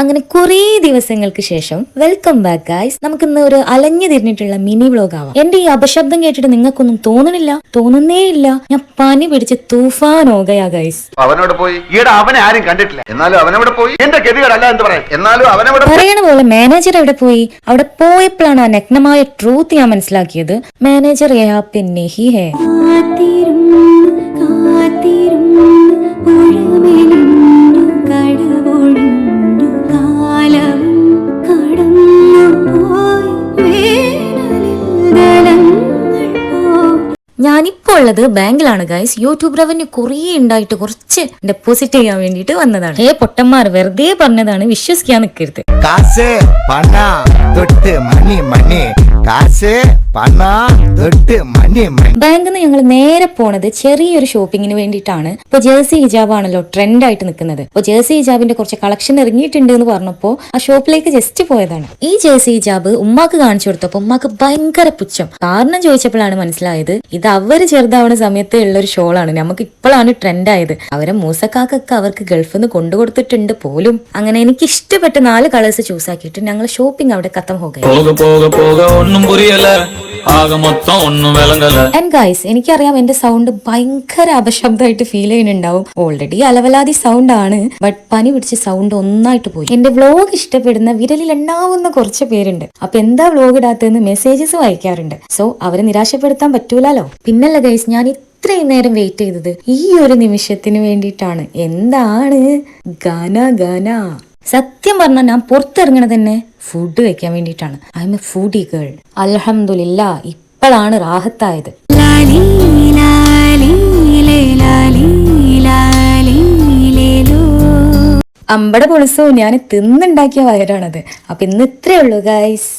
അങ്ങനെ കുറേ ദിവസങ്ങൾക്ക് ശേഷം വെൽക്കം ബാക്ക് ഗൈസ്. നമുക്കിന്ന് ഒരു അലഞ്ഞു തിരിഞ്ഞിട്ടുള്ള മിനി വ്ലോഗ് ആവാം. എന്റെ ഈ അപശബ്ദം കേട്ടിട്ട് നിങ്ങൾക്കൊന്നും തോന്നണില്ല? തോന്നുന്നേ ഇല്ല. ഞാൻ പനി പിടിച്ച് തൂഫാനോകയാ ഗൈസ്. അവനോട് പോയി ഈടെ അവനെ ആരും കണ്ടിട്ടില്ല, എന്നാലും അവനവിടെ പോയി എന്റെ ഗതികേടല്ല എന്ന് പറയാം. എന്നാലും അവനവിടെ പറയണ പോലെ മാനേജർ എവിടെ പോയി? അവിടെ പോയപ്പോഴാണ് ആ നഗ്നമായ ട്രൂത്ത് ഞാൻ മനസ്സിലാക്കിയത്. മാനേജർ പിന്നെ ഹി ഹേ ഞാനിപ്പോ ഉള്ളത് ബാങ്കിലാണ് ഗൈസ്. യൂട്യൂബ് റവന്യൂ കുറേ ഉണ്ടായിട്ട് കുറച്ച് ഡെപ്പോസിറ്റ് ചെയ്യാൻ വേണ്ടിട്ട് വന്നതാണ്. പൊട്ടന്മാർ വെറുതെ പറഞ്ഞതാണ്, വിശ്വസിക്കാൻ നിൽക്കരുത്. കാശ് പണം തൊട്ട് മണി മണി കാശ് പണം തൊട്ട് മണി മണി. ബാങ്കിൽ നിന്ന് ഞങ്ങൾ നേരെ പോണത് ചെറിയൊരു ഷോപ്പിങ്ങിന് വേണ്ടിയിട്ടാണ്. ഇപ്പൊ ജേഴ്സി ഹിജാബ് ആണല്ലോ ട്രെൻഡ് ആയിട്ട് നിൽക്കുന്നത്. അപ്പൊ ജേഴ്സി ഹിജാബിന്റെ കുറച്ച് കളക്ഷൻ ഇറങ്ങിയിട്ടുണ്ട് എന്ന് പറഞ്ഞപ്പോ ആ ഷോപ്പിലേക്ക് ജസ്റ്റ് പോയതാണ്. ഈ ജേഴ്സി ഹിജാബ് ഉമ്മാക്ക് കാണിച്ചു കൊടുത്തപ്പോ ഉമ്മാക്ക് ഭയങ്കര പുച്ഛം. കാരണം ചോദിച്ചപ്പോഴാണ് മനസ്സിലായത് ഇത് അവര് ചെറുതാവുന്ന സമയത്ത് ഉള്ള ഒരു ഷോളാണ്. നമുക്ക് ഇപ്പോഴാണ് ട്രെൻഡ് ആയത്. അവരെ മൂസക്കാക്കൊക്കെ അവർക്ക് ഗൾഫിൽ നിന്ന് കൊണ്ടുകൊടുത്തിട്ടുണ്ട് പോലും. അങ്ങനെ എനിക്ക് ഇഷ്ടപ്പെട്ട 4 കളേഴ്സ് ചൂസ് ആക്കിയിട്ട് ഞങ്ങൾ ഷോപ്പിംഗ് അവിടെ കത്തം ആൻഡ് ഗൈസ്, എനിക്കറിയാം എന്റെ സൗണ്ട് ഭയങ്കര അപശബ്ദമായിട്ട് ഫീൽ ചെയ്യുന്നുണ്ടാവും. ഓൾറെഡി അലവലാതി സൗണ്ട് ആണ്, ബട്ട് പനി പിടിച്ച് സൗണ്ട് ഒന്നായിട്ട് പോയി. എന്റെ വ്ലോഗ് ഇഷ്ടപ്പെടുന്ന വിരലിൽ എണ്ണാവുന്ന കുറച്ച് പേരുണ്ട്. അപ്പൊ എന്താ വ്ലോഗ് ഇടാത്തതെന്ന് മെസ്സേജസ് വായിക്കാറുണ്ട്. സോ അവരെ നിരാശപ്പെടുത്താൻ പറ്റൂലോ. പിന്നല്ല ഗൈസ്, ഞാൻ ഇത്രയും നേരം വെയിറ്റ് ചെയ്തത് ഈ ഒരു നിമിഷത്തിന് വേണ്ടിയിട്ടാണ്. എന്താണ് ഗാന. സത്യം പറഞ്ഞാൽ ഞാൻ പുറത്തിറങ്ങണത് തന്നെ ഫുഡ് വെക്കാൻ വേണ്ടിയിട്ടാണ്. I M A foodie girl. അൽഹംദുലില്ലാ ഇപ്പോഴാണ് റാഹത്തായത്. അമ്പട പൊളിസോ ഞാൻ തിന്നുണ്ടാക്കിയ വയറാണത്. അപ്പൊ ഇന്ന് ഇത്രേ ഉള്ളൂ ഗൈസ്.